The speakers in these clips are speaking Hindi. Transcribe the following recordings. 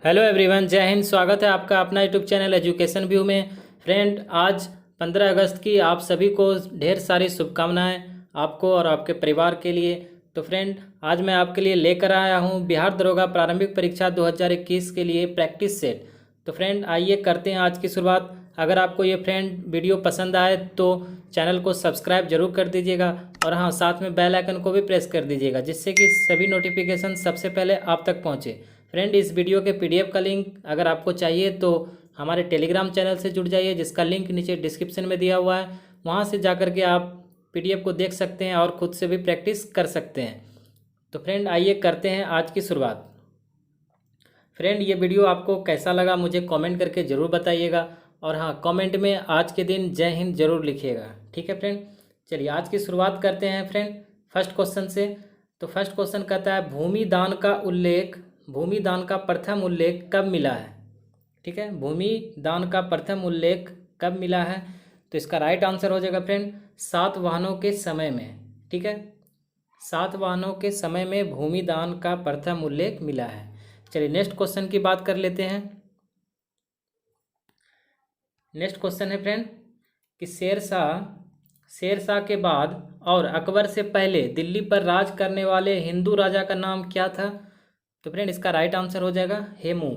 हेलो एवरीवन, जय हिंद। स्वागत है आपका अपना यूट्यूब चैनल एजुकेशन व्यू में। फ्रेंड, आज 15 अगस्त की आप सभी को ढेर सारी शुभकामनाएं, आपको और आपके परिवार के लिए। तो फ्रेंड, आज मैं आपके लिए लेकर आया हूं बिहार दरोगा प्रारंभिक परीक्षा 2021 के लिए प्रैक्टिस सेट। तो फ्रेंड, आइए करते हैं आज की शुरुआत। अगर आपको ये फ्रेंड वीडियो पसंद आए तो चैनल को सब्सक्राइब जरूर कर दीजिएगा और हाँ, साथ में बेल आइकन को भी प्रेस कर दीजिएगा, जिससे कि सभी नोटिफिकेशन सबसे पहले आप तक पहुँचे। फ्रेंड, इस वीडियो के पीडीएफ का लिंक अगर आपको चाहिए तो हमारे टेलीग्राम चैनल से जुड़ जाइए, जिसका लिंक नीचे डिस्क्रिप्शन में दिया हुआ है। वहाँ से जाकर के आप पीडीएफ को देख सकते हैं और ख़ुद से भी प्रैक्टिस कर सकते हैं। तो फ्रेंड, आइए करते हैं आज की शुरुआत। फ्रेंड, ये वीडियो आपको कैसा लगा मुझे कमेंट करके ज़रूर बताइएगा और हाँ, कमेंट में आज के दिन जय हिंद जरूर लिखिएगा। ठीक है फ्रेंड, चलिए आज की शुरुआत करते हैं फ्रेंड फर्स्ट क्वेश्चन से। तो फर्स्ट क्वेश्चन कहता है भूमि दान का प्रथम उल्लेख कब मिला है। ठीक है, भूमि दान का प्रथम उल्लेख कब मिला है। तो इसका राइट आंसर हो जाएगा फ्रेंड सातवाहनों के समय में। ठीक है, सातवाहनों के समय में भूमि दान का प्रथम उल्लेख मिला है। चलिए नेक्स्ट क्वेश्चन की बात कर लेते हैं। नेक्स्ट क्वेश्चन है फ्रेंड कि शेरशाह के बाद और अकबर से पहले दिल्ली पर राज करने वाले हिंदू राजा का नाम क्या था। तो फ्रेंड, इसका राइट आंसर हो जाएगा हेमू।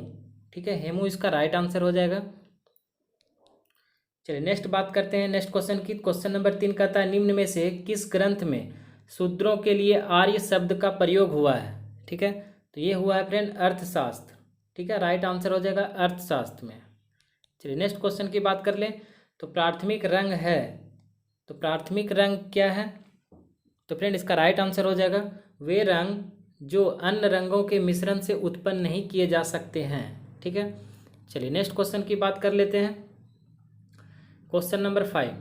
ठीक है, हेमू इसका राइट आंसर हो जाएगा। चलिए नेक्स्ट बात करते हैं नेक्स्ट क्वेश्चन की। क्वेश्चन नंबर 3 कहता है निम्न में से किस ग्रंथ में शूद्रों के लिए आर्य शब्द का प्रयोग हुआ है। ठीक है, तो ये हुआ है फ्रेंड अर्थशास्त्र। ठीक है, राइट आंसर हो जाएगा अर्थशास्त्र में। चलिए नेक्स्ट क्वेश्चन की बात कर लें। तो प्राथमिक रंग है, तो प्राथमिक रंग क्या है। तो फ्रेंड, इसका राइट आंसर हो जाएगा वे रंग जो अन्य रंगों के मिश्रण से उत्पन्न नहीं किए जा सकते हैं। ठीक है, चलिए नेक्स्ट क्वेश्चन की बात कर लेते हैं। क्वेश्चन नंबर 5,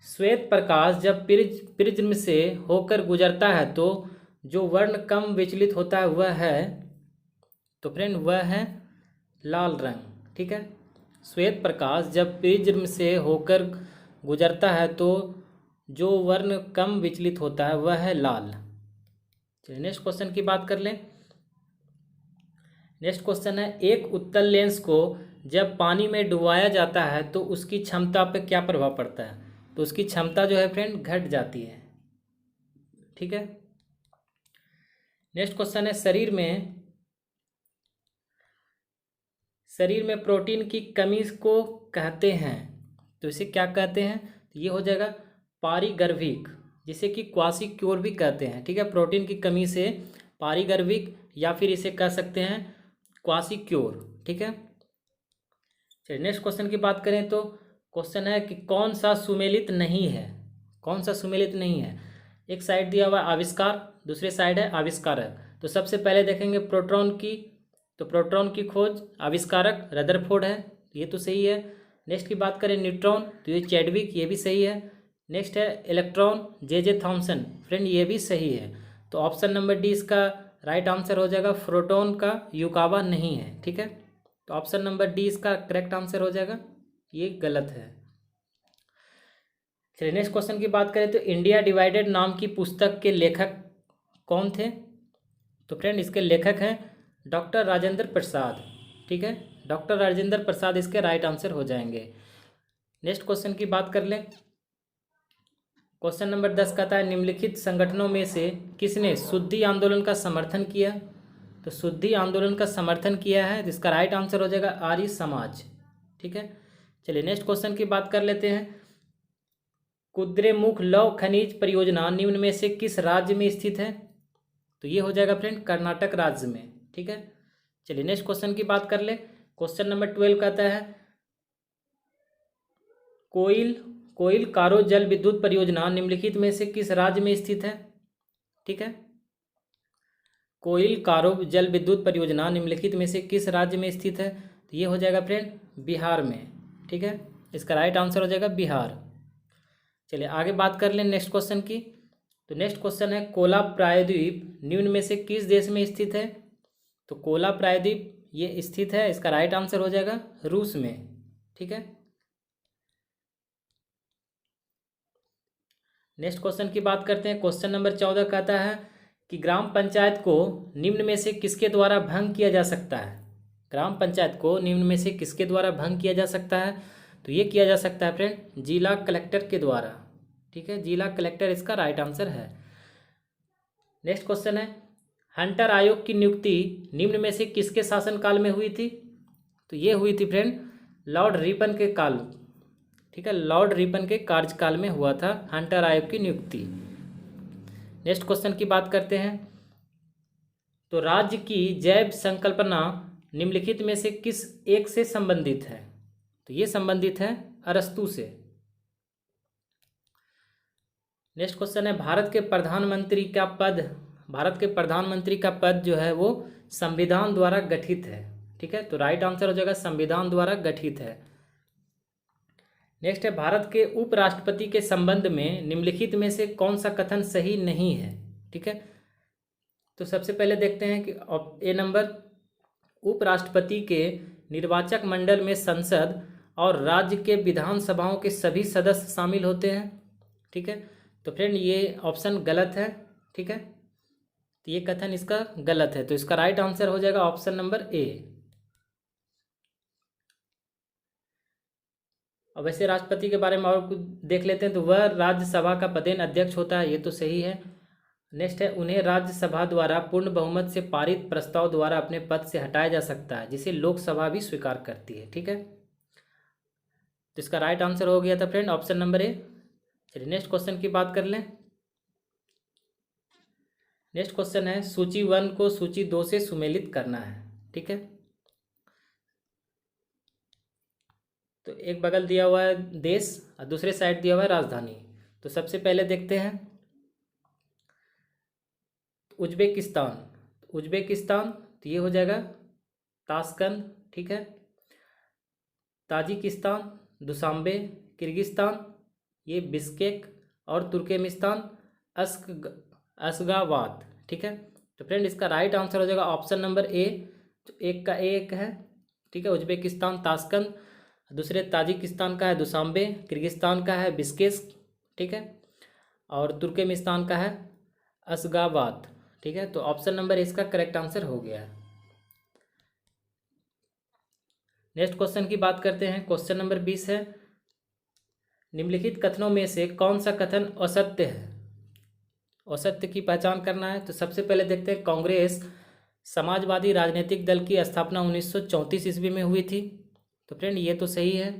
श्वेत प्रकाश जब प्रिज्म से होकर गुजरता है तो जो वर्ण कम विचलित होता है वह है, तो फ्रेंड वह है लाल रंग। ठीक है, श्वेत प्रकाश जब प्रिज्म से होकर गुजरता है तो जो वर्ण कम विचलित होता है वह है लाल। चलिए नेक्स्ट क्वेश्चन की बात कर लें। नेक्स्ट क्वेश्चन है एक उत्तल लेंस को जब पानी में डुबाया जाता है तो उसकी क्षमता पर क्या प्रभाव पड़ता है। तो उसकी क्षमता जो है फ्रेंड घट जाती है। ठीक है, नेक्स्ट क्वेश्चन है शरीर में प्रोटीन की कमी को कहते हैं, तो इसे क्या कहते हैं। तो ये हो जाएगा पारीगर्भिक, जिसे कि क्वासिक्योर भी कहते हैं। ठीक है, प्रोटीन की कमी से पारीगर्भिक या फिर इसे कह सकते हैं क्वासिक्योर। ठीक है, चलिए नेक्स्ट क्वेश्चन की बात करें तो क्वेश्चन है कि कौन सा सुमेलित नहीं है। कौन सा सुमेलित नहीं है। एक साइड दिया हुआ आविष्कार, दूसरे साइड है आविष्कारक। तो सबसे पहले देखेंगे प्रोटॉन की, तो प्रोटॉन की खोज आविष्कारक रदरफोर्ड है, ये तो सही है। नेक्स्ट की बात करें न्यूट्रॉन, तो ये चैडविक, ये भी सही है। नेक्स्ट है इलेक्ट्रॉन जे थॉमसन, फ्रेंड ये भी सही है। तो ऑप्शन नंबर डी इसका राइट आंसर हो जाएगा, प्रोटॉन का युकावा नहीं है। ठीक है, तो ऑप्शन नंबर डी इसका करेक्ट आंसर हो जाएगा, ये गलत है। चलिए नेक्स्ट क्वेश्चन की बात करें तो इंडिया डिवाइडेड नाम की पुस्तक के लेखक कौन थे। तो फ्रेंड, इसके लेखक हैं डॉक्टर राजेंद्र प्रसाद। ठीक है, डॉक्टर राजेंद्र प्रसाद इसके राइट आंसर हो जाएंगे। नेक्स्ट क्वेश्चन की बात कर लें। क्वेश्चन नंबर 10 कहता है निम्नलिखित संगठनों में से किसने शुद्धि आंदोलन का समर्थन किया। तो शुद्धि आंदोलन का समर्थन किया है, जिसका राइट आंसर हो जाएगा आर्य समाज। ठीक है, चलिए नेक्स्ट क्वेश्चन की बात कर लेते हैं। कुद्रेमुख लौह खनिज परियोजना निम्न में से किस राज्य में स्थित है। तो ये हो जाएगा फ्रेंड कर्नाटक राज्य में। ठीक है, चलिए नेक्स्ट क्वेश्चन की बात कर ले। क्वेश्चन नंबर 12 कहता है कोयल कारो जल विद्युत परियोजना निम्नलिखित में से किस राज्य में स्थित है। ठीक है, कोयल कारो जल विद्युत परियोजना निम्नलिखित में से किस राज्य में स्थित है। तो ये हो जाएगा फ्रेंड बिहार में। ठीक है, इसका राइट आंसर हो जाएगा बिहार। चलिए आगे बात कर लें नेक्स्ट क्वेश्चन की। तो नेक्स्ट क्वेश्चन है कोला प्रायद्वीप निम्न में से किस देश में स्थित है। तो कोला प्रायद्वीप ये स्थित है, इसका राइट आंसर हो जाएगा रूस में। ठीक है, नेक्स्ट क्वेश्चन की बात करते हैं। क्वेश्चन नंबर 14 कहता है कि ग्राम पंचायत को निम्न में से किसके द्वारा भंग किया जा सकता है। ग्राम पंचायत को निम्न में से किसके द्वारा भंग किया जा सकता है, तो ये किया जा सकता है फ्रेंड जिला कलेक्टर के द्वारा। ठीक है, जिला कलेक्टर इसका राइट आंसर है। नेक्स्ट क्वेश्चन है, हंटर आयोग की नियुक्ति निम्न में से किसके शासनकाल में हुई थी, तो ये हुई थी फ्रेंड लॉर्ड रिपन के काल। ठीक है, लॉर्ड रिपन के कार्यकाल में हुआ था हंटर आयोग की नियुक्ति। नेक्स्ट क्वेश्चन की बात करते हैं, तो राज्य की जैव संकल्पना निम्नलिखित में से किस एक से संबंधित है, तो ये संबंधित है अरस्तु से। नेक्स्ट क्वेश्चन है, भारत के प्रधानमंत्री का पद जो है वो संविधान द्वारा गठित है। ठीक है, तो राइट आंसर हो जाएगा संविधान द्वारा गठित है। नेक्स्ट है, भारत के उपराष्ट्रपति के संबंध में निम्नलिखित में से कौन सा कथन सही नहीं है। ठीक है, तो सबसे पहले देखते हैं कि ए नंबर, उपराष्ट्रपति के निर्वाचक मंडल में संसद और राज्य के विधानसभाओं के सभी सदस्य शामिल होते हैं। ठीक है, तो फ्रेंड ये ऑप्शन गलत है। ठीक है, तो ये कथन इसका गलत है, तो इसका राइट आंसर हो जाएगा ऑप्शन नंबर ए। और वैसे राष्ट्रपति के बारे में और कुछ देख लेते हैं, तो वह राज्यसभा का पदेन अध्यक्ष होता है, ये तो सही है। नेक्स्ट है, उन्हें राज्यसभा द्वारा पूर्ण बहुमत से पारित प्रस्ताव द्वारा अपने पद से हटाया जा सकता है, जिसे लोकसभा भी स्वीकार करती है। ठीक है, तो इसका राइट आंसर हो गया था फ्रेंड ऑप्शन नंबर ए। चलिए नेक्स्ट क्वेश्चन की बात कर लें। नेक्स्ट क्वेश्चन है, सूची 1 को सूची 2 से सुमेलित करना है। ठीक है, तो एक बगल दिया हुआ है देश और दूसरे साइड दिया हुआ है राजधानी। तो सबसे पहले देखते हैं उज्बेकिस्तान, तो ये हो जाएगा ताशकंद। ठीक है, ताजिकिस्तान दुशांबे, किर्गिस्तान ये बिश्केक और तुर्कमेनिस्तान अशगाबाद। ठीक है, तो फ्रेंड इसका राइट आंसर हो जाएगा ऑप्शन नंबर ए, जो एक का एक है। ठीक है, उज्बेकिस्तान ताशकंद, दूसरे ताजिकिस्तान का है दुशांबे, किर्गिस्तान का है बिश्केक। ठीक है, और तुर्कमेनिस्तान का है अशगाबाद। ठीक है, तो ऑप्शन नंबर इसका करेक्ट आंसर हो गया है। नेक्स्ट क्वेश्चन की बात करते हैं। क्वेश्चन नंबर 20 है, निम्नलिखित कथनों में से कौन सा कथन असत्य है। असत्य की पहचान करना है। तो सबसे पहले देखते हैं, कांग्रेस समाजवादी राजनीतिक दल की स्थापना 1934 ईस्वी में हुई थी। तो फ्रेंड ये तो सही है।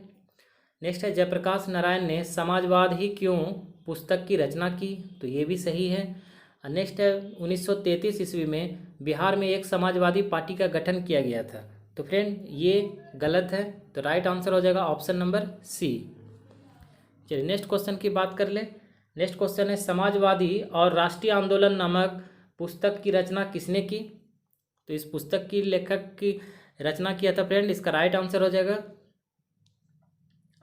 नेक्स्ट है, जयप्रकाश नारायण ने समाजवाद ही क्यों पुस्तक की रचना की, तो ये भी सही है। नेक्स्ट है, 1933 ईस्वी में बिहार में एक समाजवादी पार्टी का गठन किया गया था। तो फ्रेंड ये गलत है, तो राइट आंसर हो जाएगा ऑप्शन नंबर सी। चलिए नेक्स्ट क्वेश्चन की बात कर ले। नेक्स्ट क्वेश्चन है, समाजवादी और राष्ट्रीय आंदोलन नामक पुस्तक की रचना किसने की, तो इस पुस्तक की लेखक की रचना किया था फ्रेंड, इसका राइट आंसर हो जाएगा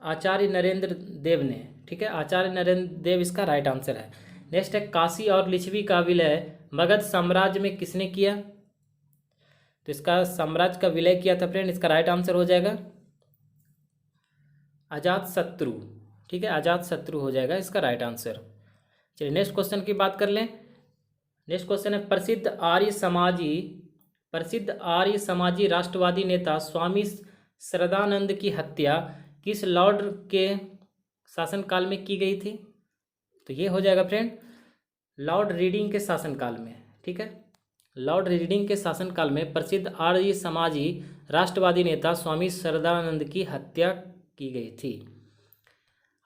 आचार्य नरेंद्र देव ने। ठीक है, आचार्य नरेंद्र देव इसका राइट आंसर है। नेक्स्ट है, काशी और लिच्छवी का विलय मगध साम्राज्य में किसने किया, तो इसका साम्राज्य का विलय किया था फ्रेंड, इसका राइट आंसर हो जाएगा अजातशत्रु। ठीक है, अजातशत्रु हो जाएगा इसका राइट आंसर। चलिए नेक्स्ट क्वेश्चन की बात कर लें। नेक्स्ट क्वेश्चन है, प्रसिद्ध आर्य समाजी राष्ट्रवादी नेता स्वामी श्रद्धानंद की हत्या किस लॉर्ड के शासनकाल में की गई थी, तो ये हो जाएगा फ्रेंड लॉर्ड रीडिंग के शासनकाल में। ठीक है, लॉर्ड रीडिंग के शासनकाल में प्रसिद्ध आर्य समाजी राष्ट्रवादी नेता स्वामी श्रद्धानंद की हत्या की गई थी।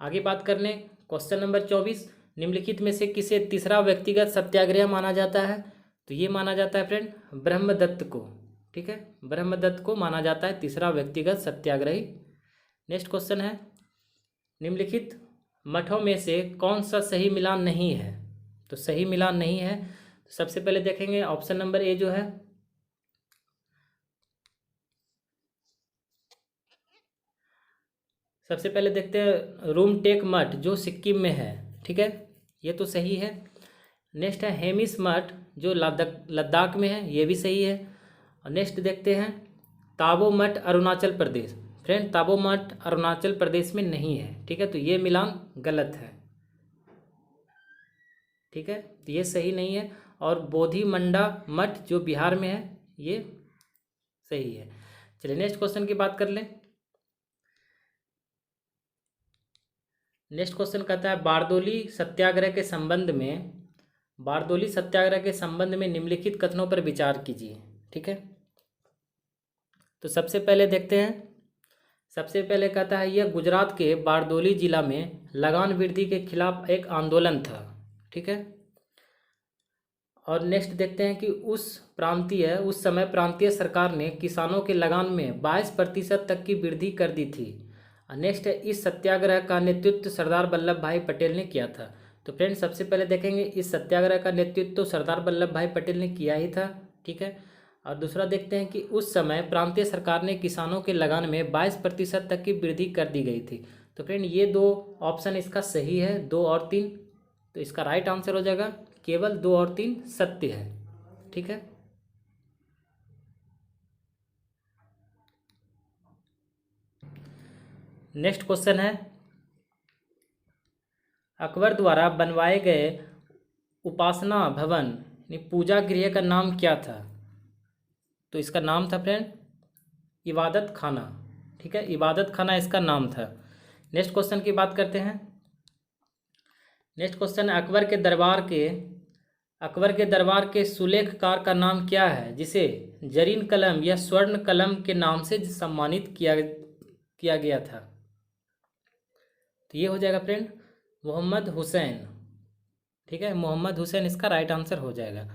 आगे बात कर लें। क्वेश्चन नंबर 24, निम्नलिखित में से किसे तीसरा व्यक्तिगत सत्याग्रह माना जाता है, तो ये माना जाता है फ्रेंड ब्रह्मदत्त को। ठीक है, ब्रह्मदत्त को माना जाता है तीसरा व्यक्तिगत सत्याग्रही। नेक्स्ट क्वेश्चन है, निम्नलिखित मठों में से कौन सा सही मिलान नहीं है, तो सही मिलान नहीं है। तो सबसे पहले देखेंगे ऑप्शन नंबर ए जो है, सबसे पहले देखते हैं रूमटेक मठ जो सिक्किम में है। ठीक है, ये तो सही है। नेक्स्ट है हेमिस मठ जो लद्दाख में है, ये भी सही है। और नेक्स्ट देखते हैं ताबो मठ अरुणाचल प्रदेश। फ्रेंड ताबो मठ अरुणाचल प्रदेश में नहीं है। ठीक है, तो ये मिलान गलत है। ठीक है, तो ये सही नहीं है। और बोधिमंडा मठ जो बिहार में है, ये सही है। चलिए नेक्स्ट क्वेश्चन की बात कर लें। नेक्स्ट क्वेश्चन कहता है बारदोली सत्याग्रह के संबंध में, बारदोली सत्याग्रह के संबंध में निम्नलिखित कथनों पर विचार कीजिए। ठीक है, तो सबसे पहले देखते हैं। सबसे पहले कहता है यह गुजरात के बारदोली जिला में लगान वृद्धि के खिलाफ एक आंदोलन था। ठीक है, और नेक्स्ट देखते हैं कि उस समय प्रांतीय सरकार ने किसानों के लगान में 22% तक की वृद्धि कर दी थी। नेक्स्ट है इस सत्याग्रह का नेतृत्व सरदार वल्लभ भाई पटेल ने किया था। तो फ्रेंड्स सबसे पहले देखेंगे इस सत्याग्रह का नेतृत्व तो सरदार वल्लभ भाई पटेल ने किया ही था। ठीक है, और दूसरा देखते हैं कि उस समय प्रांतीय सरकार ने किसानों के लगान में 22% तक की वृद्धि कर दी गई थी। तो फ्रेंड ये दो ऑप्शन इसका सही है, 2 और 3। तो इसका राइट आंसर हो जाएगा केवल 2 और 3 सत्य है। ठीक है, नेक्स्ट क्वेश्चन है अकबर द्वारा बनवाए गए उपासना भवन यानी पूजा गृह का नाम क्या था? तो इसका नाम था फ्रेंड इबादत खाना। ठीक है, इबादत खाना इसका नाम था। नेक्स्ट क्वेश्चन की बात करते हैं। नेक्स्ट क्वेश्चन है अकबर के दरबार के सुलेखकार का नाम क्या है जिसे जरीन कलम या स्वर्ण कलम के नाम से सम्मानित किया गया था? तो ये हो जाएगा फ्रेंड मोहम्मद हुसैन। ठीक है, मोहम्मद हुसैन इसका राइट आंसर हो जाएगा।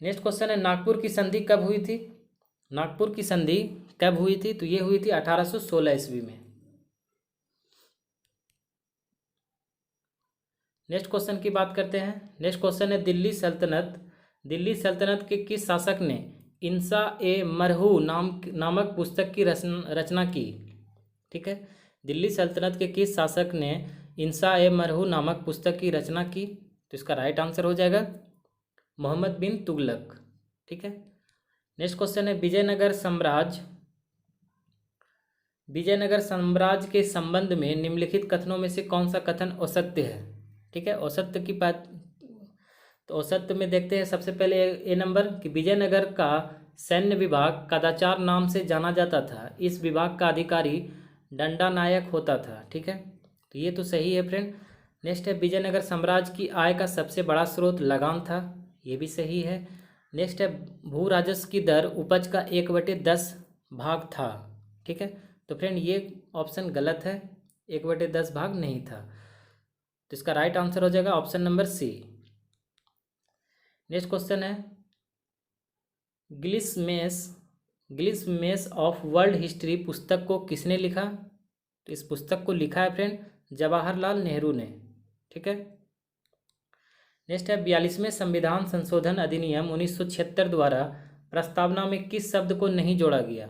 नेक्स्ट क्वेश्चन है नागपुर की संधि कब हुई थी? नागपुर की संधि कब हुई थी? तो ये हुई थी 1816 ईस्वी में। नेक्स्ट क्वेश्चन की बात करते हैं। नेक्स्ट क्वेश्चन है दिल्ली सल्तनत के किस शासक ने इंसा ए मरहू नामक पुस्तक की रचना की? ठीक है, दिल्ली सल्तनत के किस शासक ने इंसा ए मरहू नामक पुस्तक की रचना की? तो इसका राइट आंसर हो जाएगा मोहम्मद बिन तुगलक। ठीक है, नेक्स्ट क्वेश्चन है विजयनगर साम्राज्य के संबंध में निम्नलिखित कथनों में से कौन सा कथन असत्य है? ठीक है, असत्य की बात, तो असत्य में देखते हैं सबसे पहले ए नंबर कि विजयनगर का सैन्य विभाग कदाचार नाम से जाना जाता था। इस विभाग का अधिकारी डंडा नायक होता था। ठीक है, तो ये तो सही है फ्रेंड। नेक्स्ट है विजयनगर साम्राज्य की आय का सबसे बड़ा स्रोत लगान था। ये भी सही है। नेक्स्ट है भू राजस्व की दर उपज का 1/10 भाग था। ठीक है, तो फ्रेंड ये ऑप्शन गलत है, 1/10 भाग नहीं था। तो इसका राइट आंसर हो जाएगा option number C. Next question है ग्लिम्स ऑफ वर्ल्ड हिस्ट्री पुस्तक को किसने लिखा? तो इस पुस्तक को लिखा है फ्रेंड जवाहरलाल नेहरू ने। ठीक है, नेक्स्ट है 42वें संविधान संशोधन अधिनियम 1976 द्वारा प्रस्तावना में किस शब्द को नहीं जोड़ा गया?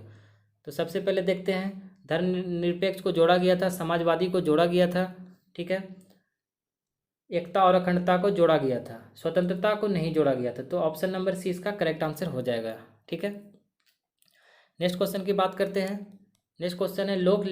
तो सबसे पहले देखते हैं धर्मनिरपेक्ष को जोड़ा गया था, समाजवादी को जोड़ा गया था। ठीक है, एकता और अखंडता को जोड़ा गया था, स्वतंत्रता को नहीं जोड़ा गया था। तो ऑप्शन नंबर सी इसका करेक्ट आंसर हो जाएगा। ठीक है, नेक्स्ट क्वेश्चन की बात करते हैं। नेक्स्ट क्वेश्चन है लोक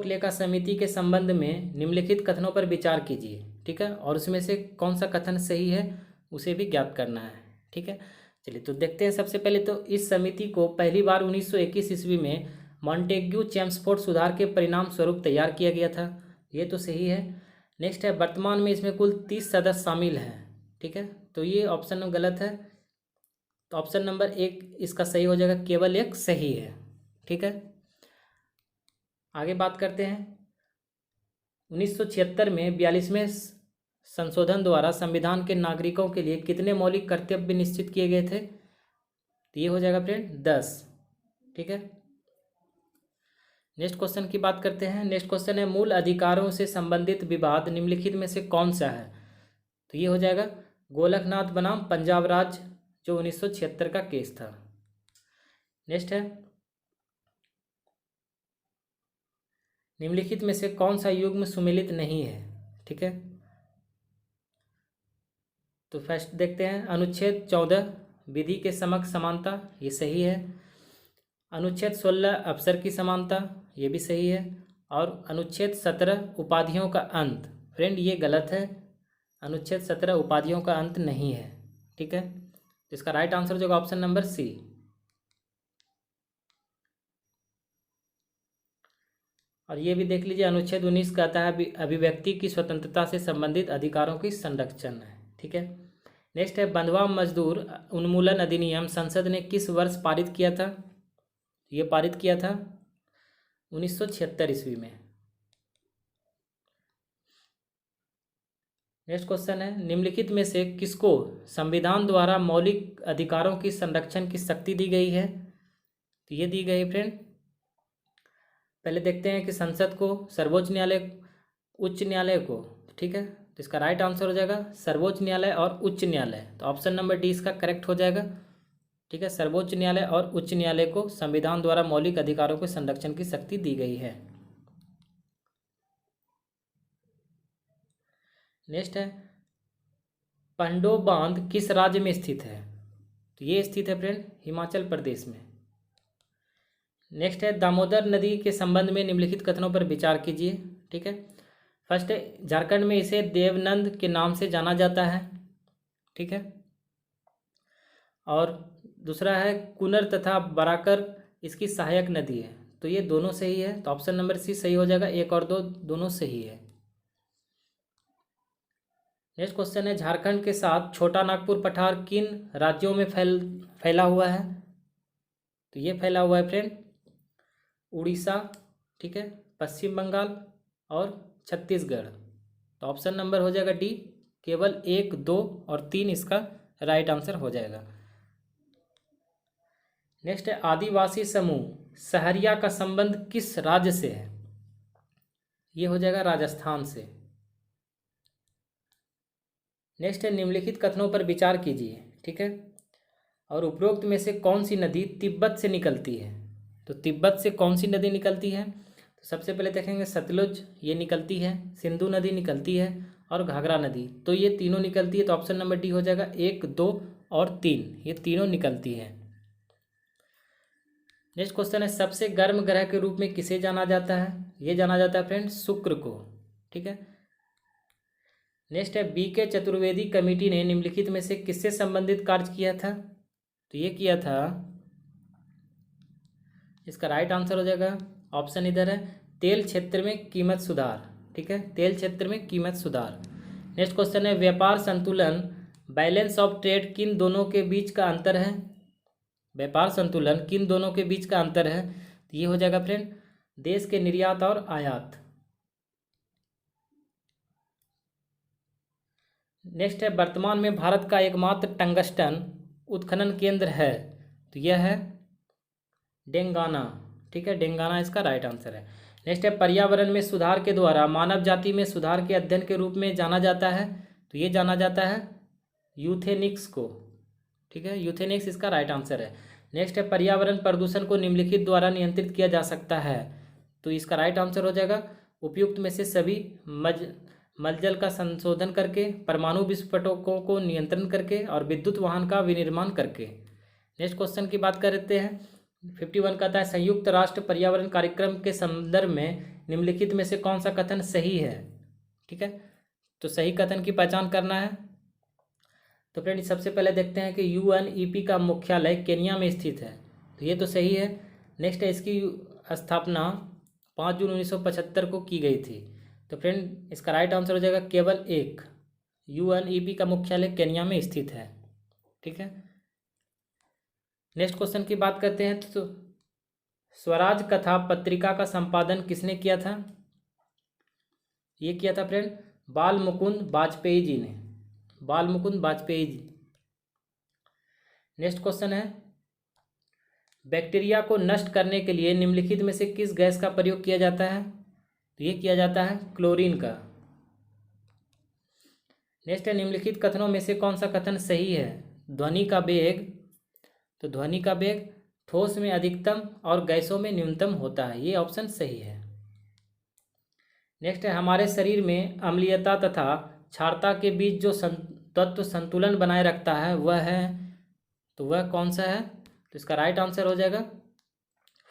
लेखा समिति के संबंध में निम्नलिखित कथनों पर विचार कीजिए। ठीक है, और उसमें से कौन सा कथन सही है उसे भी ज्ञात करना है। ठीक है, चलिए तो देखते हैं। सबसे पहले तो इस समिति को पहली बार 1921 ईस्वी में मॉन्टेग्यू चेम्सफोर्ड सुधार के परिणाम स्वरूप तैयार किया गया था। ये तो सही है। नेक्स्ट है वर्तमान में इसमें कुल 30 सदस्य शामिल हैं। ठीक है, तो ये ऑप्शन गलत है, तो ऑप्शन नंबर 1 इसका सही हो जाएगा, केवल 1 सही है। ठीक है, आगे बात करते हैं। 1976 में 42वें संशोधन द्वारा संविधान के नागरिकों के लिए कितने मौलिक कर्तव्य निश्चित किए गए थे? तो ये हो जाएगा फ्रेंड 10। ठीक है, नेक्स्ट क्वेश्चन की बात करते हैं। नेक्स्ट क्वेश्चन है मूल अधिकारों से संबंधित विवाद निम्नलिखित में से कौन सा है? तो ये हो जाएगा गोलकनाथ बनाम पंजाब राज्य जो 1976 का केस था। नेक्स्ट है निम्नलिखित में से कौन सा युग्म सुमेलित नहीं है? ठीक है, तो फर्स्ट देखते हैं अनुच्छेद 14 विधि के समक्ष समानता, ये सही है। अनुच्छेद 16 अफसर की समानता, ये भी सही है। और अनुच्छेद 17 उपाधियों का अंत, फ्रेंड ये गलत है। अनुच्छेद 17 उपाधियों का अंत नहीं है। ठीक है, तो इसका राइट आंसर हो जाएगा ऑप्शन नंबर सी। और ये भी देख लीजिए, अनुच्छेद 19 कहता है अभिव्यक्ति की स्वतंत्रता से संबंधित अधिकारों की संरक्षण है। ठीक है, नेक्स्ट है बंधुआ मजदूर उन्मूलन अधिनियम संसद ने किस वर्ष पारित किया था? ये पारित किया था 1976 ईस्वी में। नेक्स्ट क्वेश्चन है, निम्नलिखित में से किसको संविधान द्वारा मौलिक अधिकारों की संरक्षण की शक्ति दी गई है? तो ये दी गई फ्रेंड, पहले देखते हैं कि संसद को, सर्वोच्च न्यायालय, उच्च न्यायालय को। ठीक है, तो इसका राइट आंसर हो जाएगा सर्वोच्च न्यायालय और उच्च न्यायालय। तो ऑप्शन नंबर डी इसका करेक्ट हो जाएगा। ठीक है, सर्वोच्च न्यायालय और उच्च न्यायालय को संविधान द्वारा मौलिक अधिकारों के संरक्षण की शक्ति दी गई है। नेक्स्ट है पंडो बांध किस राज्य में स्थित है? तो ये स्थित है फ्रेंड हिमाचल प्रदेश में। नेक्स्ट है दामोदर नदी के संबंध में निम्नलिखित कथनों पर विचार कीजिए। ठीक है, फर्स्ट है झारखंड में इसे देवनंद के नाम से जाना जाता है। ठीक है, और दूसरा है कुनर तथा बराकर इसकी सहायक नदी है। तो ये दोनों सही है, तो ऑप्शन नंबर सी सही हो जाएगा। एक और दो दोनों सही है। नेक्स्ट क्वेश्चन है झारखंड के साथ छोटा नागपुर पठार किन राज्यों में फैला हुआ है? तो ये फैला हुआ है फ्रेंड उड़ीसा, ठीक है, पश्चिम बंगाल और छत्तीसगढ़। तो ऑप्शन नंबर हो जाएगा डी, केवल 1, 2 और 3 इसका राइट आंसर हो जाएगा। नेक्स्ट है आदिवासी समूह सहरिया का संबंध किस राज्य से है? ये हो जाएगा राजस्थान से। नेक्स्ट है निम्नलिखित कथनों पर विचार कीजिए। ठीक है, और उपरोक्त में से कौन सी नदी तिब्बत से निकलती है? तो तिब्बत से कौन सी नदी निकलती है? तो सबसे पहले देखेंगे सतलुज ये निकलती है, सिंधु नदी निकलती है और घाघरा नदी। तो ये तीनों निकलती है, तो ऑप्शन नंबर डी हो जाएगा 1, 2 और 3, ये तीनों निकलती है। नेक्स्ट क्वेश्चन है सबसे गर्म ग्रह के रूप में किसे जाना जाता है? ये जाना जाता है फ्रेंड शुक्र को। ठीक है, नेक्स्ट है BK चतुर्वेदी कमेटी ने निम्नलिखित में से किससे संबंधित कार्य किया था? तो ये किया था, इसका राइट आंसर हो जाएगा ऑप्शन इधर है तेल क्षेत्र में कीमत सुधार। ठीक है, तेल क्षेत्र में कीमत सुधार। नेक्स्ट क्वेश्चन है व्यापार संतुलन बैलेंस ऑफ ट्रेड किन दोनों के बीच का अंतर है? व्यापार संतुलन किन दोनों के बीच का अंतर है? तो ये हो जाएगा फ्रेंड देश के निर्यात और आयात। नेक्स्ट है वर्तमान में भारत का एकमात्र टंगस्टन उत्खनन केंद्र है। तो यह है डेंगाना। ठीक है, डेंगाना इसका राइट आंसर है। नेक्स्ट है पर्यावरण में सुधार के द्वारा मानव जाति में सुधार के अध्ययन के रूप में जाना जाता है। तो ये जाना जाता है यूथेनिक्स को। ठीक है, यूथेनिक्स इसका राइट आंसर है। नेक्स्ट है पर्यावरण प्रदूषण को निम्नलिखित द्वारा नियंत्रित किया जा सकता है। तो इसका राइट आंसर हो जाएगा उपयुक्त में से सभी मलजल का संशोधन करके, परमाणु विस्फोटकों को नियंत्रण करके और विद्युत वाहन का विनिर्माण करके। नेक्स्ट क्वेश्चन की बात करते हैं 51 कहता है संयुक्त राष्ट्र पर्यावरण कार्यक्रम के संदर्भ में निम्नलिखित में से कौन सा कथन सही है? ठीक है, तो सही कथन की पहचान करना है। तो फ्रेंड सबसे पहले देखते हैं कि UNEP का मुख्यालय केन्या में स्थित है। तो ये तो सही है। नेक्स्ट है इसकी स्थापना 5 जून 1975 को की गई थी। तो फ्रेंड इसका राइट आंसर हो जाएगा केवल 1, UNEP का मुख्यालय केन्या में स्थित है। ठीक है, नेक्स्ट क्वेश्चन की बात करते हैं तो स्वराज कथा पत्रिका का संपादन किसने किया था? ये किया था फ्रेंड बाल मुकुंद वाजपेयी जी ने, बाल मुकुंद वाजपेयी जी। नेक्स्ट क्वेश्चन है बैक्टीरिया को नष्ट करने के लिए निम्नलिखित में से किस गैस का प्रयोग किया जाता है? तो ये किया जाता है क्लोरीन का। नेक्स्ट है निम्नलिखित कथनों में से कौन सा कथन सही है? ध्वनि का वेग, तो ध्वनि का वेग ठोस में अधिकतम और गैसों में न्यूनतम होता है। ये ऑप्शन सही है। नेक्स्ट है हमारे शरीर में अम्लीयता तथा क्षारता के बीच जो तत्व संतुलन बनाए रखता है वह है, तो वह कौन सा है? तो इसका राइट आंसर हो जाएगा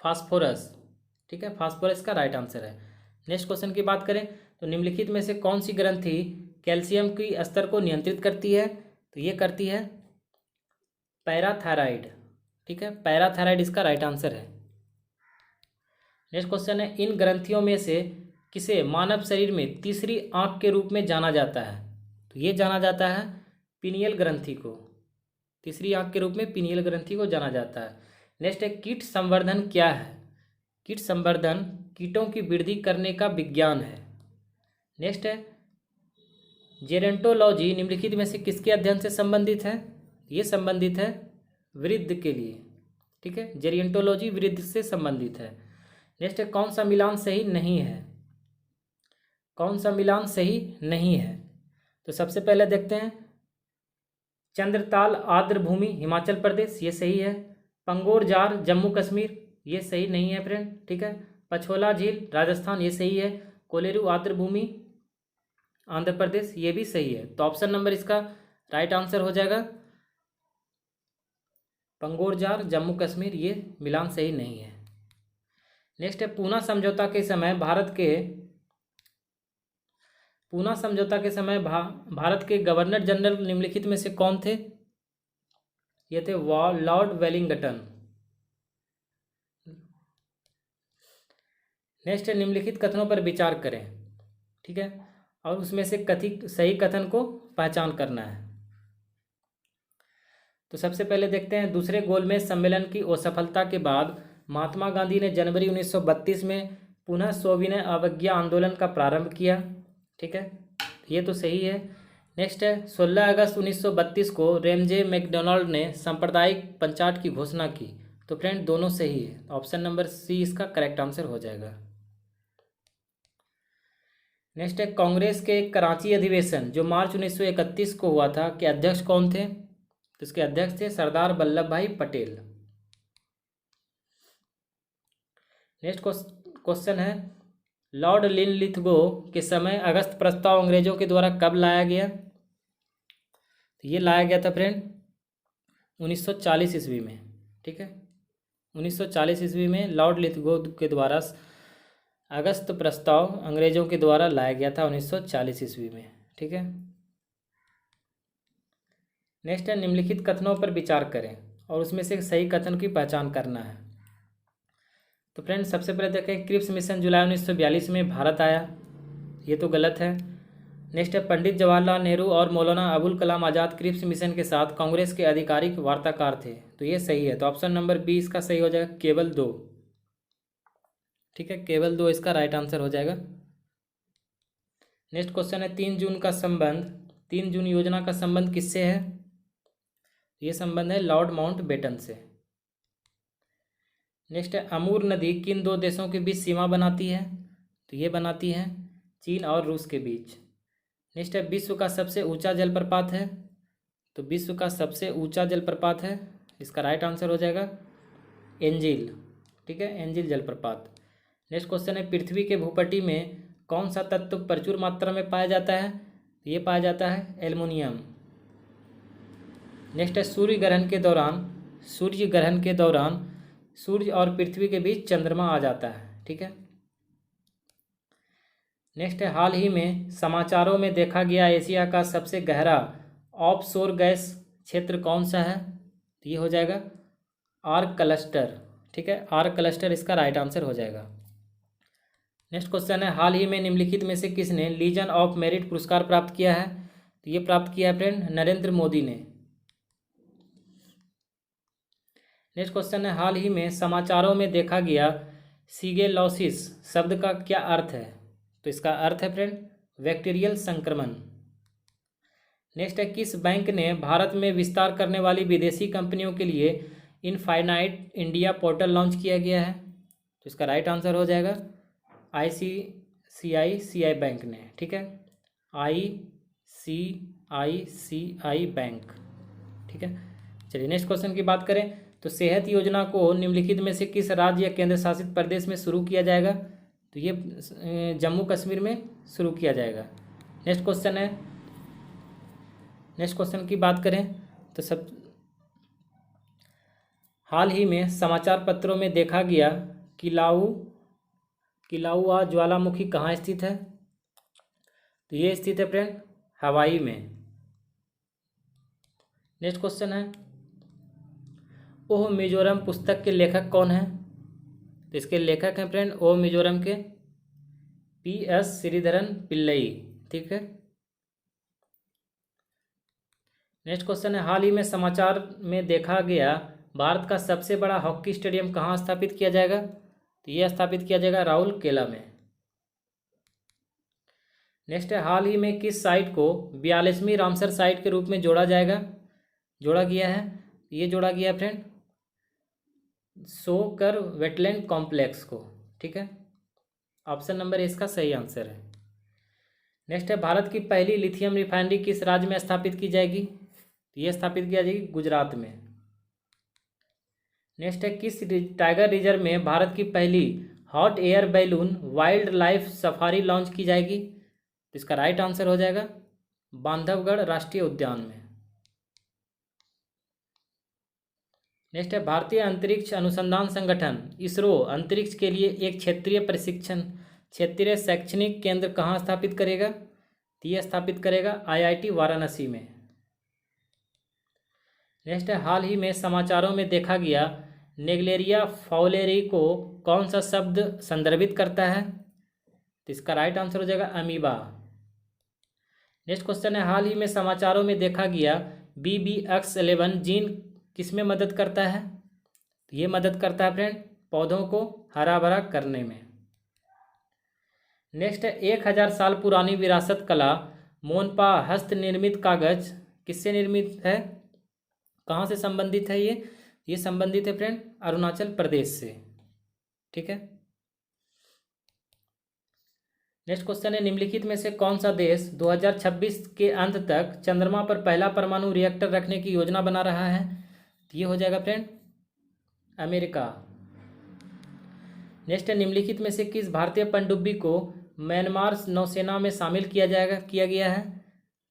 फास्फोरस। ठीक है, फास्फोरस का राइट आंसर है। नेक्स्ट क्वेश्चन की बात करें तो निम्नलिखित में से कौन सी ग्रंथि कैल्शियम की स्तर को नियंत्रित करती है? तो ये करती है पैराथायराइड। ठीक है, पैराथायराइड इसका राइट आंसर है। नेक्स्ट क्वेश्चन है, इन ग्रंथियों में से किसे मानव शरीर में तीसरी आंख के रूप में जाना जाता है? तो ये जाना जाता है पीनियल ग्रंथि को। तीसरी आंख के रूप में पीनियल ग्रंथि को जाना जाता है। नेक्स्ट है, कीट संवर्धन क्या है? कीट संवर्धन कीटों की वृद्धि करने का विज्ञान है। नेक्स्ट है, जेरेंटोलॉजी निम्नलिखित में से किसके अध्ययन से संबंधित है? ये संबंधित है वृद्ध के लिए। ठीक है, जेरेंटोलॉजी वृद्ध से संबंधित है। नेक्स्ट है, कौन सा मिलान सही नहीं है? कौन सा मिलान सही नहीं है? तो सबसे पहले देखते हैं, चंद्रताल आर्द्र भूमि हिमाचल प्रदेश, ये सही है। पंगोर जार जम्मू कश्मीर, ये सही नहीं है फ्रेंड। ठीक है, पछोला झील राजस्थान, ये सही है। कोलेरू आर्द्र भूमि आंध्र प्रदेश, ये भी सही है। तो ऑप्शन नंबर इसका राइट आंसर हो जाएगा पंगोर जार जम्मू कश्मीर, ये मिलान सही नहीं है। नेक्स्ट है, पूना समझौता के समय भारत के गवर्नर जनरल निम्नलिखित में से कौन थे? ये थे लॉर्ड वेलिंगटन। नेक्स्ट है, निम्नलिखित कथनों पर विचार करें। ठीक है, और उसमें से कथित सही कथन को पहचान करना है। तो सबसे पहले देखते हैं, दूसरे गोलमेज सम्मेलन की असफलता के बाद महात्मा गांधी ने जनवरी 1932 में पुनः सविनय अवज्ञा आंदोलन का प्रारंभ किया। ठीक है, ये तो सही है। नेक्स्ट है, 16 अगस्त 1932 को रेमजे मैकडोनाल्ड ने सांप्रदायिक पंचायत की घोषणा की। तो फ्रेंड दोनों सही है, ऑप्शन नंबर सी इसका करेक्ट आंसर हो जाएगा। नेक्स्ट है, कांग्रेस के कराची अधिवेशन जो मार्च 1931 को हुआ था के अध्यक्ष कौन थे? तो इसके अध्यक्ष थे सरदार वल्लभ भाई पटेल। नेक्स्ट क्वेश्चन है, लॉर्ड लिनलिथगो के समय अगस्त प्रस्ताव अंग्रेजों के द्वारा कब लाया गया? तो ये लाया गया था फ्रेंड 1940 ईस्वी में। ठीक है, 1940 ईस्वी में लॉर्ड लिथगो के द्वारा अगस्त प्रस्ताव अंग्रेजों के द्वारा लाया गया था 1940 ईस्वी में। ठीक है, नेक्स्ट है, निम्नलिखित कथनों पर विचार करें और उसमें से सही कथन की पहचान करना है। तो फ्रेंड सबसे पहले देखें, क्रिप्स मिशन जुलाई 1942 में भारत आया, ये तो गलत है। नेक्स्ट है, पंडित जवाहरलाल नेहरू और मौलाना अबुल कलाम आज़ाद क्रिप्स मिशन के साथ कांग्रेस के आधिकारिक वार्ताकार थे। तो ये सही है, तो ऑप्शन नंबर बी इसका सही हो जाएगा, केवल 2। ठीक है, केवल 2 इसका राइट आंसर हो जाएगा। नेक्स्ट क्वेश्चन है, 3 जून योजना का संबंध किससे है? ये संबंध है लॉर्ड माउंटबेटन से। नेक्स्ट है, अमूर नदी किन 2 देशों के बीच सीमा बनाती है? तो ये बनाती है चीन और रूस के बीच। नेक्स्ट है, विश्व का सबसे ऊंचा जलप्रपात है? तो विश्व का सबसे ऊंचा जलप्रपात है, इसका राइट आंसर हो जाएगा एंजिल। ठीक है, एंजिल जलप्रपात। नेक्स्ट क्वेश्चन है, पृथ्वी के भूपटल में कौन सा तत्व प्रचुर मात्रा में पाया जाता है? तो ये पाया जाता है एल्युमिनियम। नेक्स्ट है, सूर्य ग्रहण के दौरान सूर्य और पृथ्वी के बीच चंद्रमा आ जाता है। ठीक है, नेक्स्ट है, हाल ही में समाचारों में देखा गया एशिया का सबसे गहरा ऑफशोर गैस क्षेत्र कौन सा है? तो ये हो जाएगा आर्क क्लस्टर। ठीक है, आर्क क्लस्टर इसका राइट आंसर हो जाएगा। नेक्स्ट क्वेश्चन है, हाल ही में निम्नलिखित में से किसने लीजन ऑफ मेरिट पुरस्कार प्राप्त किया है? तो ये प्राप्त किया है फ्रेंड नरेंद्र मोदी ने। नेक्स्ट क्वेश्चन है, हाल ही में समाचारों में देखा गया सीगेलॉसिस शब्द का क्या अर्थ है? तो इसका अर्थ है फ्रेंड बैक्टीरियल संक्रमण। नेक्स्ट है, किस बैंक ने भारत में विस्तार करने वाली विदेशी कंपनियों के लिए इनफाइनाइट इंडिया पोर्टल लॉन्च किया गया है? तो इसका राइट आंसर हो जाएगा ICICI बैंक ने। ठीक है, ICICI बैंक। ठीक है, चलिए नेक्स्ट क्वेश्चन की बात करें तो सेहत योजना को निम्नलिखित में से किस राज्य या केंद्र शासित प्रदेश में शुरू किया जाएगा? तो ये जम्मू कश्मीर में शुरू किया जाएगा। नेक्स्ट क्वेश्चन की बात करें तो हाल ही में समाचार पत्रों में देखा गया किलाउआ ज्वालामुखी कहाँ स्थित है? तो ये स्थित है फ्रेंड हवाई में। नेक्स्ट क्वेश्चन है, ओह मिजोरम पुस्तक के लेखक कौन है? तो इसके लेखक हैं फ्रेंड ओह मिजोरम के PS श्रीधरन पिल्लई। ठीक है। नेक्स्ट क्वेश्चन है, हाल ही में समाचार में देखा गया भारत का सबसे बड़ा हॉकी स्टेडियम कहाँ स्थापित किया जाएगा? तो यह स्थापित किया जाएगा राउरकेला में। नेक्स्ट है, हाल ही में किस साइट को 42वीं रामसर साइट के रूप में जोड़ा गया है? ये जोड़ा गया है फ्रेंड सोकर वेटलैंड कॉम्प्लेक्स को। ठीक है। ऑप्शन नंबर इसका सही आंसर है। नेक्स्ट है, भारत की पहली लिथियम रिफाइनरी किस राज्य में स्थापित की जाएगी? तो ये स्थापित किया जाएगी गुजरात में। नेक्स्ट है, किस टाइगर रिजर्व में भारत की पहली hot air balloon wild life safari launch की जाएगी? तो इसका राइट आंसर हो जाएगा बांधवगढ़ राष्ट्रीय उद्यान में। नेक्स्ट है, भारतीय अंतरिक्ष अनुसंधान संगठन इसरो अंतरिक्ष के लिए एक क्षेत्रीय शैक्षणिक केंद्र कहाँ स्थापित करेगा? तो ये स्थापित करेगा IIT वाराणसी में। नेक्स्ट है, हाल ही में समाचारों में देखा गया नेग्लेरिया फाउलेरी को कौन सा शब्द संदर्भित करता है? तो इसका राइट आंसर हो जाएगा अमीबा। नेक्स्ट क्वेश्चन है, हाल ही में समाचारों में देखा गया BBX11 जीन किसमें मदद करता है? तो ये मदद करता है फ्रेंड पौधों को हरा भरा करने में। नेक्स्ट है, 1000 साल पुरानी विरासत कला मोनपा हस्त निर्मित कागज किससे निर्मित है? कहाँ से संबंधित है ये संबंधित है फ्रेंड अरुणाचल प्रदेश से। ठीक है। नेक्स्ट क्वेश्चन है, निम्नलिखित में से कौन सा देश 2026 के अंत तक चंद्रमा पर पहला परमाणु रिएक्टर रखने की योजना बना रहा है? तो ये हो जाएगा फ्रेंड अमेरिका। नेक्स्ट है, निम्नलिखित में से किस भारतीय पनडुब्बी को म्यांमार नौसेना में शामिल किया गया है?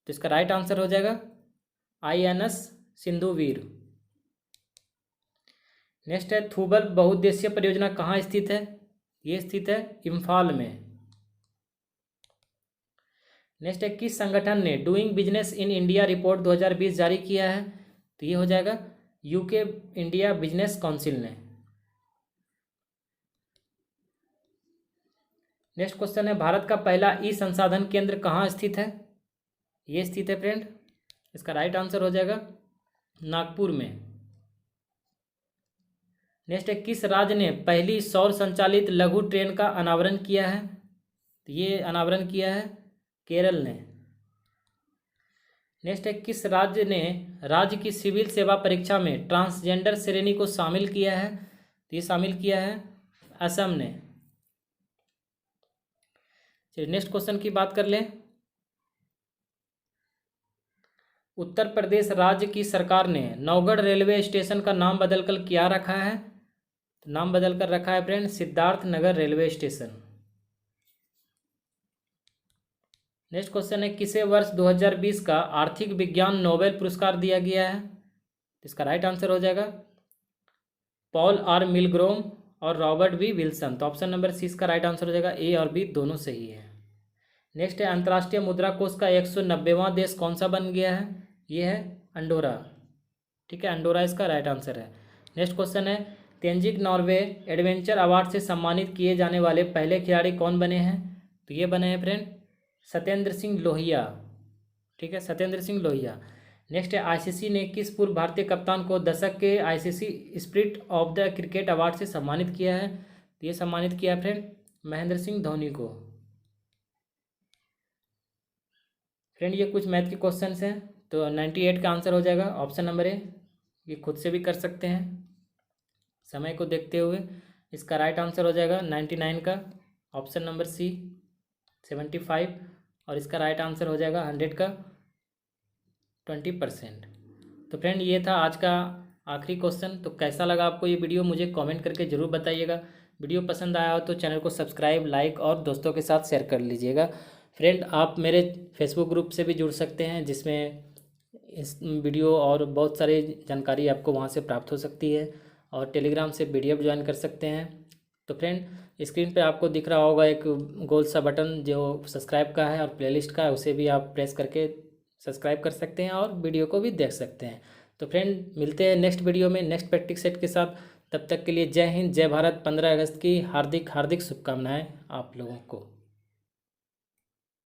तो इसका राइट आंसर हो जाएगा INS सिंधुवीर। नेक्स्ट है, थूबल बहुउद्देशीय परियोजना कहाँ स्थित है? ये स्थित है इम्फाल में। नेक्स्ट है, किस संगठन ने doing business in India report 2020 जारी किया है? तो ये हो जाएगा UK इंडिया बिजनेस काउंसिल ने। नेक्स्ट क्वेश्चन है, भारत का पहला संसाधन केंद्र कहाँ स्थित है? ये स्थित है फ्रेंड इसका राइट आंसर हो जाएगा नागपुर में। नेक्स्ट है, किस राज्य ने पहली सौर संचालित लघु ट्रेन का अनावरण किया है? तो ये अनावरण किया है केरल ने। नेक्स्ट है, किस राज्य ने राज्य की सिविल सेवा परीक्षा में ट्रांसजेंडर श्रेणी को शामिल किया है? तो ये शामिल किया है असम ने। चलिए नेक्स्ट क्वेश्चन की बात कर लें। उत्तर प्रदेश राज्य की सरकार ने नौगढ़ रेलवे स्टेशन का नाम बदलकर क्या रखा है? तो नाम बदलकर रखा है friend Siddharth Nagar railway station. Next question है, किसे वर्ष 2020 का आर्थिक विज्ञान नोबेल पुरस्कार दिया गया है? इसका राइट आंसर हो जाएगा पॉल R मिलग्रोम और रॉबर्ट B विल्सन। तो ऑप्शन नंबर C इसका राइट आंसर हो जाएगा A और B दोनों सही है। नेक्स्ट है, अंतर्राष्ट्रीय मुद्रा कोष का 190वां देश कौन सा बन गया है? ये है अंडोरा। ठीक है, अंडोरा इसका राइट आंसर है। नेक्स्ट क्वेश्चन है, तेंजिंग नॉर्वे एडवेंचर अवार्ड से सम्मानित किए जाने वाले पहले खिलाड़ी कौन बने हैं? तो ये बने हैं फ्रेंड सत्येंद्र सिंह लोहिया। ठीक है, सत्येंद्र सिंह लोहिया। नेक्स्ट है, ICC ने किस पूर्व भारतीय कप्तान को दशक के ICC spirit of the cricket award से सम्मानित किया है? तो ये सम्मानित किया फ्रेंड महेंद्र सिंह धोनी को। फ्रेंड ये कुछ मैथ के क्वेश्चंस हैं, तो 98 का आंसर हो जाएगा ऑप्शन नंबर A। ये खुद से भी कर सकते हैं समय को देखते हुए। इसका राइट आंसर हो जाएगा 99 का ऑप्शन नंबर C 75, और इसका राइट आंसर हो जाएगा 100 का 20%। तो फ्रेंड ये था आज का आखिरी क्वेश्चन। तो कैसा लगा आपको ये वीडियो मुझे कमेंट करके ज़रूर बताइएगा। वीडियो पसंद आया हो तो चैनल को सब्सक्राइब, लाइक और दोस्तों के साथ शेयर कर लीजिएगा। फ्रेंड आप मेरे फेसबुक ग्रुप से भी जुड़ सकते हैं, जिसमें इस वीडियो और बहुत सारी जानकारी आपको वहाँ से प्राप्त हो सकती है, और टेलीग्राम से PDF ज्वाइन कर सकते हैं। तो फ्रेंड स्क्रीन पे आपको दिख रहा होगा एक गोल सा बटन जो सब्सक्राइब का है और प्लेलिस्ट का है, उसे भी आप प्रेस करके सब्सक्राइब कर सकते हैं और वीडियो को भी देख सकते हैं। तो फ्रेंड मिलते हैं नेक्स्ट वीडियो में नेक्स्ट प्रैक्टिस सेट के साथ। तब तक के लिए जय हिंद, जय भारत। 15 अगस्त की हार्दिक हार्दिक शुभकामनाएं आप लोगों को।